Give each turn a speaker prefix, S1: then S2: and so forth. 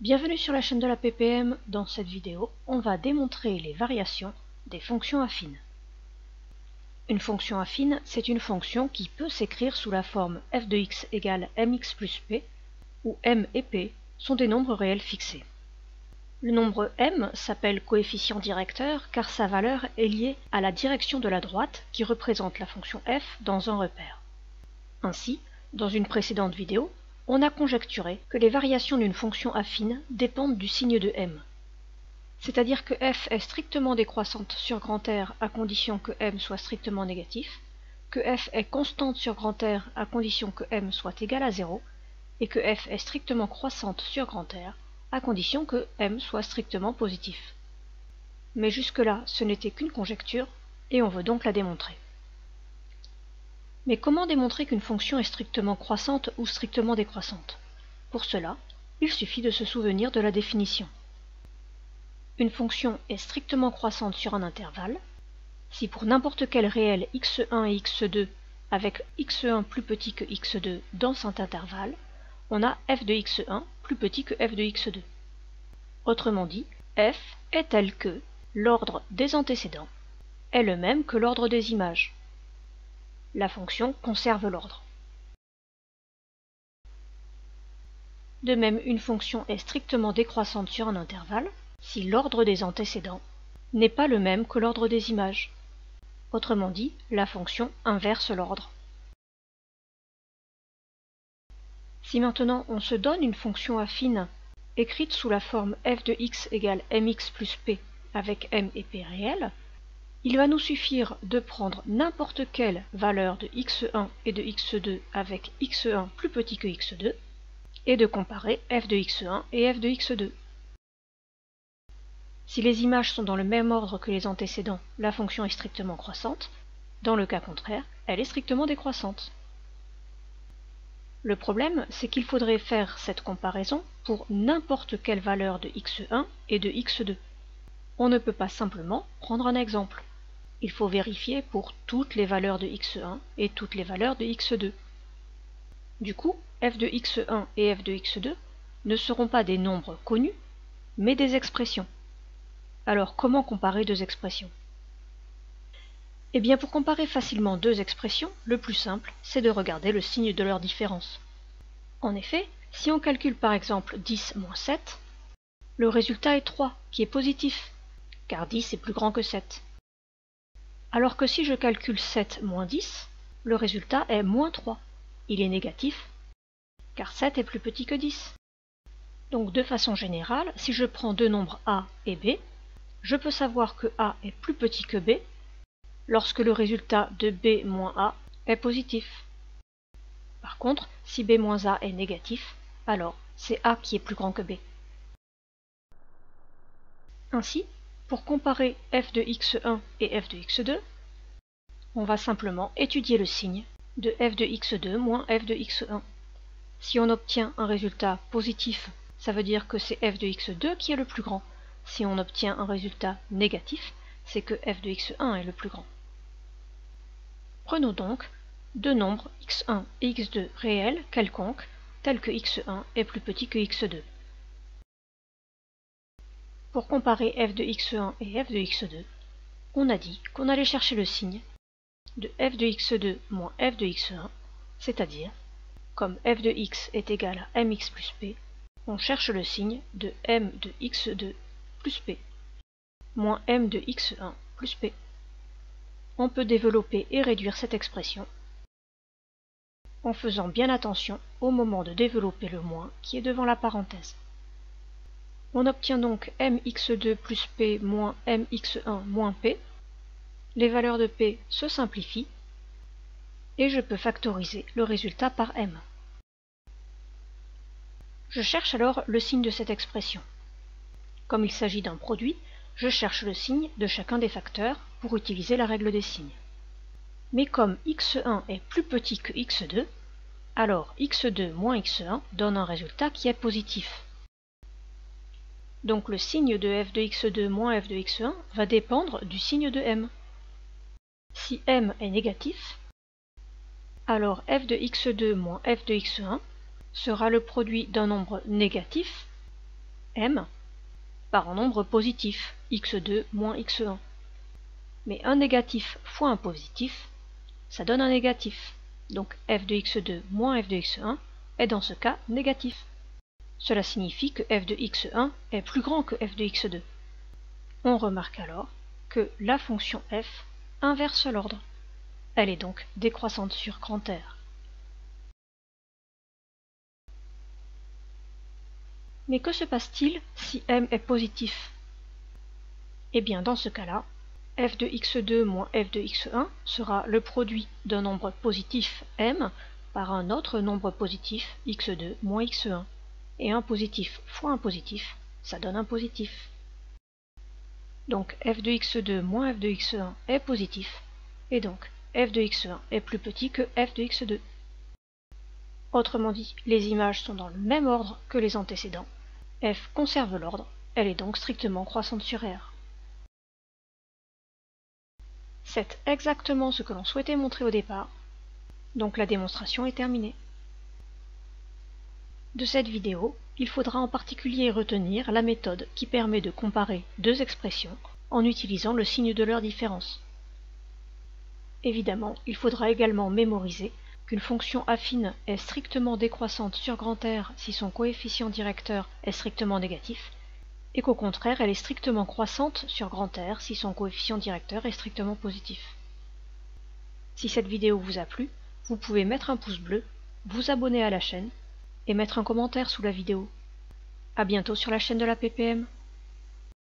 S1: Bienvenue sur la chaîne de la PPM. Dans cette vidéo, on va démontrer les variations des fonctions affines. Une fonction affine, c'est une fonction qui peut s'écrire sous la forme f de x égale mx plus p, où m et p sont des nombres réels fixés. Le nombre m s'appelle coefficient directeur car sa valeur est liée à la direction de la droite qui représente la fonction f dans un repère. Ainsi, dans une précédente vidéo, on a conjecturé que les variations d'une fonction affine dépendent du signe de m. C'est-à-dire que f est strictement décroissante sur grand R à condition que m soit strictement négatif, que f est constante sur grand R à condition que m soit égal à 0, et que f est strictement croissante sur grand R à condition que m soit strictement positif. Mais jusque-là, ce n'était qu'une conjecture, et on veut donc la démontrer. Mais comment démontrer qu'une fonction est strictement croissante ou strictement décroissante? Pour cela, il suffit de se souvenir de la définition. Une fonction est strictement croissante sur un intervalle si pour n'importe quel réel x1 et x2 avec x1 plus petit que x2 dans cet intervalle, on a f de x1 plus petit que f de x2. Autrement dit, f est tel que l'ordre des antécédents est le même que l'ordre des images. La fonction conserve l'ordre. De même, une fonction est strictement décroissante sur un intervalle si l'ordre des antécédents n'est pas le même que l'ordre des images. Autrement dit, la fonction inverse l'ordre. Si maintenant on se donne une fonction affine écrite sous la forme f de x égale mx plus p avec m et p réels, il va nous suffire de prendre n'importe quelle valeur de x1 et de x2 avec x1 plus petit que x2 et de comparer f de x1 et f de x2. Si les images sont dans le même ordre que les antécédents, la fonction est strictement croissante. Dans le cas contraire, elle est strictement décroissante. Le problème, c'est qu'il faudrait faire cette comparaison pour n'importe quelle valeur de x1 et de x2. On ne peut pas simplement prendre un exemple. Il faut vérifier pour toutes les valeurs de x1 et toutes les valeurs de x2. Du coup, f de x1 et f de x2 ne seront pas des nombres connus, mais des expressions. Alors, comment comparer deux expressions? Eh bien, pour comparer facilement deux expressions, le plus simple, c'est de regarder le signe de leur différence. En effet, si on calcule par exemple 10 moins 7, le résultat est 3, qui est positif, car 10 est plus grand que 7. Alors que si je calcule 7 moins 10, le résultat est moins 3. Il est négatif, car 7 est plus petit que 10. Donc de façon générale, si je prends deux nombres a et b, je peux savoir que a est plus petit que b lorsque le résultat de b moins a est positif. Par contre, si b moins a est négatif, alors c'est a qui est plus grand que b. Ainsi, pour comparer f de x1 et f de x2, on va simplement étudier le signe de f de x2 moins f de x1. Si on obtient un résultat positif, ça veut dire que c'est f de x2 qui est le plus grand. Si on obtient un résultat négatif, c'est que f de x1 est le plus grand. Prenons donc deux nombres x1 et x2 réels quelconques, tels que x1 est plus petit que x2. Pour comparer f de x1 et f de x2, on a dit qu'on allait chercher le signe de f de x2 moins f de x1, c'est-à-dire, comme f de x est égal à mx plus p, on cherche le signe de m de x2 plus p, moins m de x1 plus p. On peut développer et réduire cette expression en faisant bien attention au moment de développer le moins qui est devant la parenthèse. On obtient donc mx2 plus p moins mx1 moins p. Les valeurs de p se simplifient et je peux factoriser le résultat par m. Je cherche alors le signe de cette expression. Comme il s'agit d'un produit, je cherche le signe de chacun des facteurs pour utiliser la règle des signes. Mais comme x1 est plus petit que x2, alors x2 moins x1 donne un résultat qui est positif. Donc le signe de f de x2 moins f de x1 va dépendre du signe de m. Si m est négatif, alors f de x2 moins f de x1 sera le produit d'un nombre négatif m par un nombre positif, x2 moins x1. Mais un négatif fois un positif, ça donne un négatif. Donc f de x2 moins f de x1 est dans ce cas négatif. Cela signifie que f de x1 est plus grand que f de x2. On remarque alors que la fonction f inverse l'ordre. Elle est donc décroissante sur grand R. Mais que se passe-t-il si m est positif? Eh bien dans ce cas-là, f de x2 moins f de x1 sera le produit d'un nombre positif m par un autre nombre positif x2 moins x1. Et un positif fois un positif, ça donne un positif. Donc f de x2 moins f de x1 est positif, et donc f de x1 est plus petit que f de x2. Autrement dit, les images sont dans le même ordre que les antécédents. F conserve l'ordre, elle est donc strictement croissante sur R. C'est exactement ce que l'on souhaitait montrer au départ, donc la démonstration est terminée. De cette vidéo, il faudra en particulier retenir la méthode qui permet de comparer deux expressions en utilisant le signe de leur différence. Évidemment, il faudra également mémoriser qu'une fonction affine est strictement décroissante sur grand R si son coefficient directeur est strictement négatif, et qu'au contraire, elle est strictement croissante sur grand R si son coefficient directeur est strictement positif. Si cette vidéo vous a plu, vous pouvez mettre un pouce bleu, vous abonner à la chaîne et mettre un commentaire sous la vidéo. À bientôt sur la chaîne de la PPM.